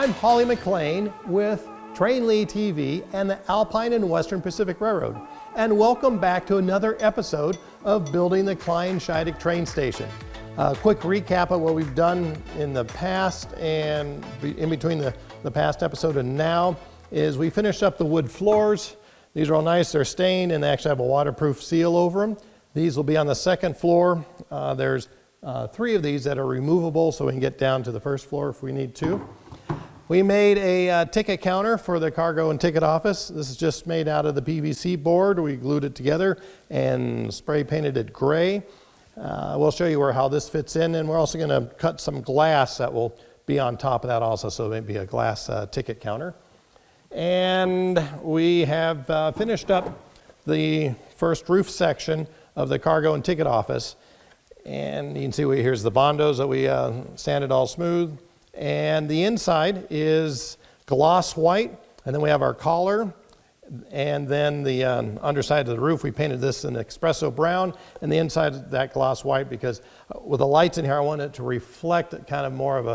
I'm Holly McLean with TrainLi TV and the Alpine and Western Pacific Railroad, and welcome back to another episode of building the Kleine Scheidegg train station. A quick recap of what we've done in the past and in between the past episode and now is we finished up the wood floors. These are all nice, they're stained, and they actually have a waterproof seal over them. These will be on the second floor. There's 3 of these that are removable so we can get down to the first floor if we need to. We made a ticket counter for the cargo and ticket office. This is just made out of the PVC board. We glued it together and spray painted it gray. We'll show you how this fits in, and we're also going to cut some glass that will be on top of that also, so maybe a glass ticket counter. And we have finished up the first roof section of the cargo and ticket office. And you can see here's the bondos that we sanded all smooth. And the inside is gloss white, and then we have our collar. And then the underside of the roof, we painted this in espresso brown, and the inside of that gloss white, because with the lights in here, I want it to reflect kind of more of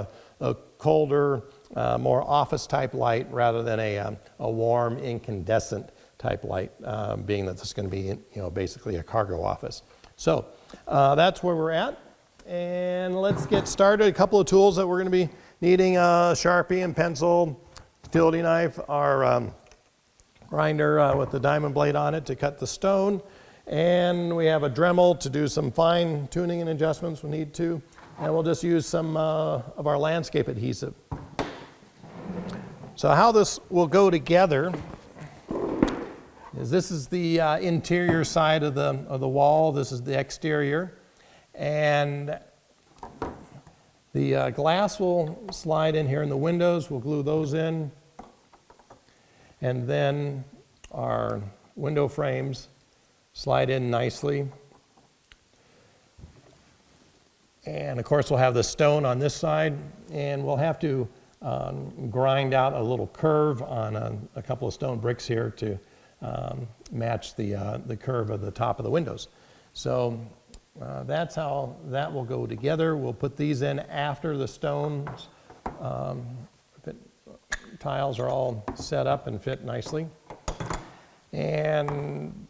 a colder, more office type light rather than a warm incandescent type light, being that this is going to be, basically a cargo office. So that's where we're at, and let's get started. A couple of tools that we're going to be needing: a Sharpie and pencil, utility knife, our grinder with the diamond blade on it to cut the stone, and we have a Dremel to do some fine tuning and adjustments we need to, and we'll just use some of our landscape adhesive. So how this will go together is this is the interior side of the wall, this is the exterior, and the glass will slide in here in the windows. We'll glue those in. And then our window frames slide in nicely. And of course we'll have the stone on this side, and we'll have to grind out a little curve on a couple of stone bricks here to match the curve of the top of the windows. So that's how that will go together. We'll put these in after the stones tiles are all set up and fit nicely. And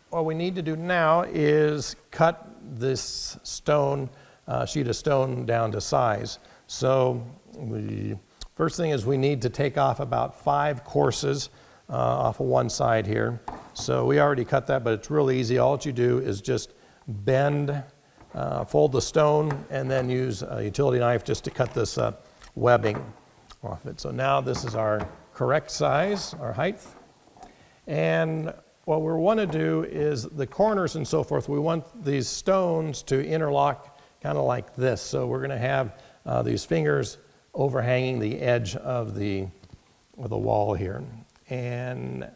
what we need to do now is cut this stone, sheet of stone down to size. So the first thing is we need to take off about 5 courses off of one side here. So we already cut that, but it's really easy. All that you do is just bend, fold the stone, and then use a utility knife just to cut this webbing off it. So now this is our correct size, our height. And what we want to do is the corners and so forth, we want these stones to interlock kind of like this. So we're going to have these fingers overhanging the edge of the wall here. And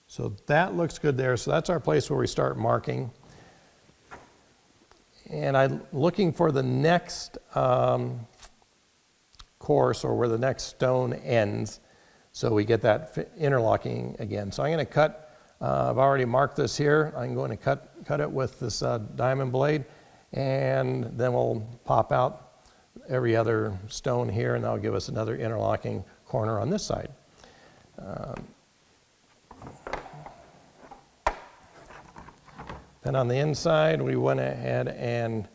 so that looks good there. So that's our place where we start marking. And I'm looking for the next course, or where the next stone ends, so we get that interlocking again. So I'm going to cut, I've already marked this here. I'm going to cut it with this diamond blade, and then we'll pop out every other stone here, and that'll give us another interlocking corner on this side. Then on the inside, we went ahead and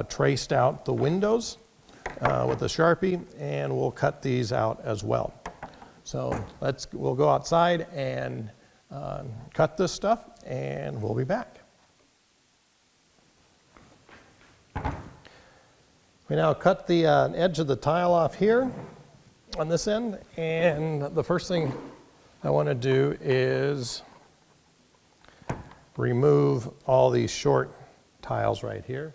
traced out the windows with a Sharpie, and we'll cut these out as well. So we'll go outside and cut this stuff, and we'll be back. We now cut the edge of the tile off here on this end, and the first thing I want to do is remove all these short tiles right here.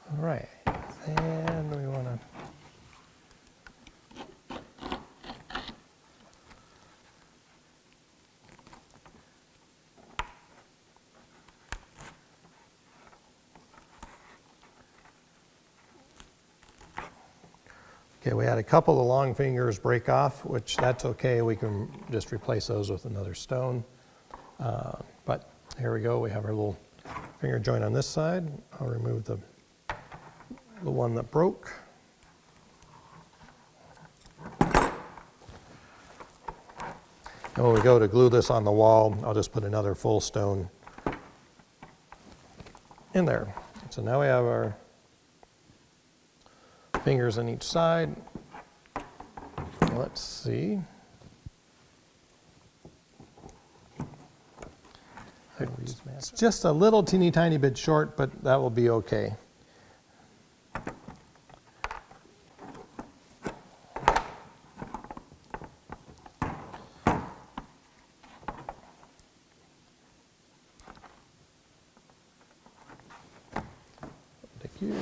All right, and we want to Okay, we had a couple of long fingers break off, which that's okay. We can just replace those with another stone. But here we go, we have our little finger joint on this side. I'll remove the one that broke. And when we go to glue this on the wall, I'll just put another full stone in there. So now we have our fingers on each side. Let's see. It's just a little teeny tiny bit short, but that will be okay. Thank you.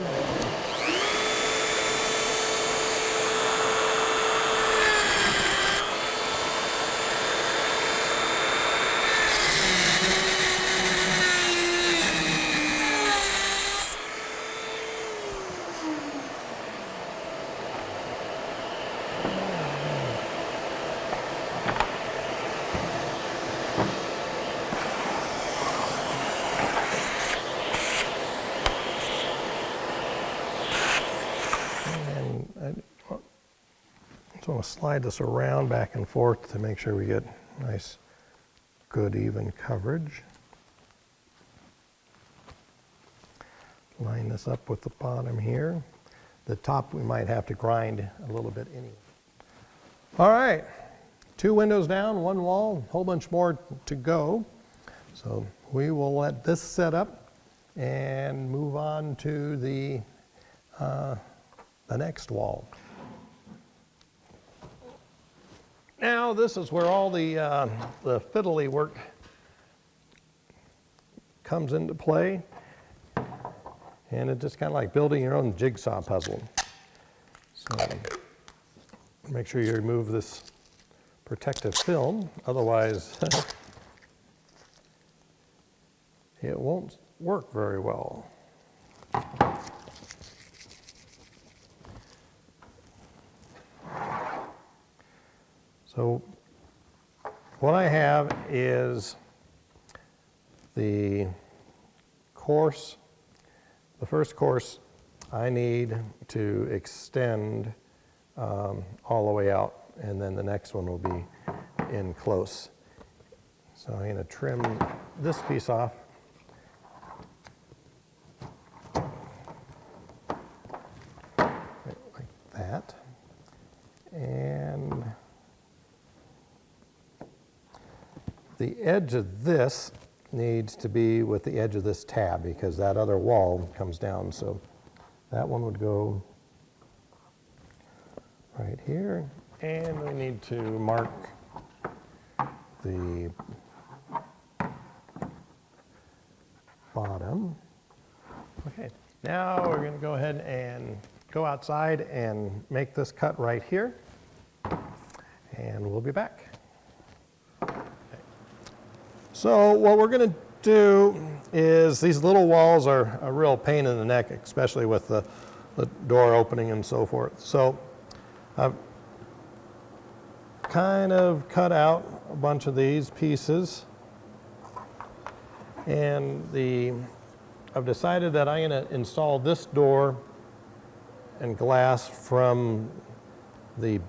So I'll slide this around back and forth to make sure we get nice, good, even coverage. Line this up with the bottom here. The top we might have to grind a little bit anyway. All right, 2 windows down, 1 wall, a whole bunch more to go. So we will let this set up and move on to the next wall. Now this is where all the fiddly work comes into play, and it's just kind of like building your own jigsaw puzzle. So make sure you remove this protective film, otherwise it won't work very well. So what I have is the course. The first course I need to extend all the way out, and then the next one will be in close. So I'm going to trim this piece off. Like that. And the edge of this needs to be with the edge of this tab because that other wall comes down. So that one would go right here. And we need to mark the bottom. Okay, now we're going to go ahead and go outside and make this cut right here. And we'll be back. So what we're going to do is, these little walls are a real pain in the neck, especially with the door opening and so forth. So I've kind of cut out a bunch of these pieces, and I've decided that I'm going to install this door and glass from the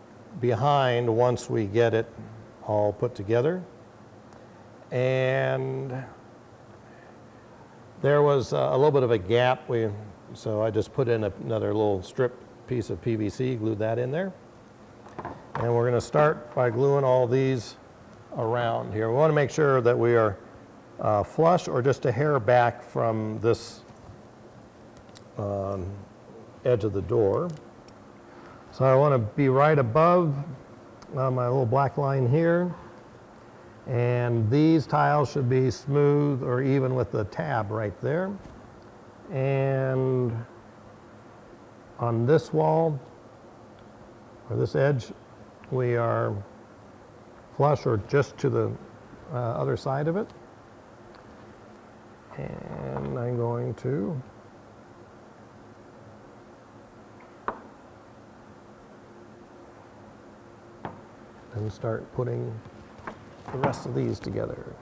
behind once we get it all put together. And there was a little bit of a gap, so I just put in another little strip piece of PVC, glued that in there. And we're going to start by gluing all these around here. We want to make sure that we are flush or just a hair back from this edge of the door. So I want to be right above my little black line here. And these tiles should be smooth or even with the tab right there. And on this wall, or this edge, we are flush or just to the other side of it. And I'm going to then start putting the rest of these together.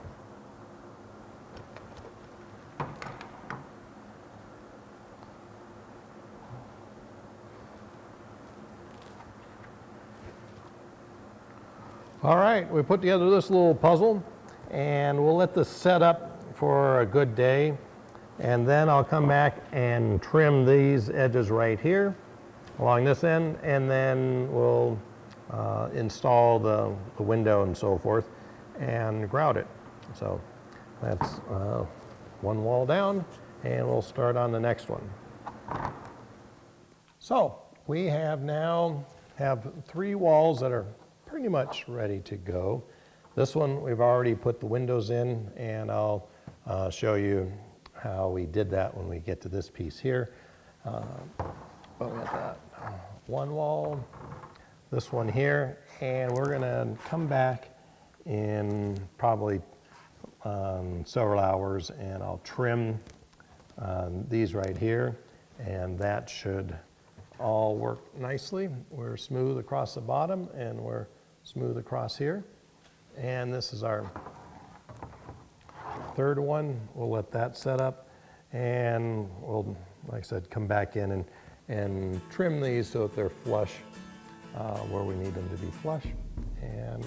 All right, we put together this little puzzle and we'll let this set up for a good day. And then I'll come back and trim these edges right here along this end, and then we'll install the window and so forth and grout it. So that's one wall down, and we'll start on the next one. So we now have 3 walls that are pretty much ready to go. This one we've already put the windows in, and I'll show you how we did that when we get to this piece here. But we got that one wall, this one here, and we're gonna come back in probably several hours, and I'll trim these right here, and that should all work nicely. We're smooth across the bottom, and we're smooth across here. And this is our 3rd one. We'll let that set up, and we'll, like I said, come back in and trim these so that they're flush where we need them to be flush. And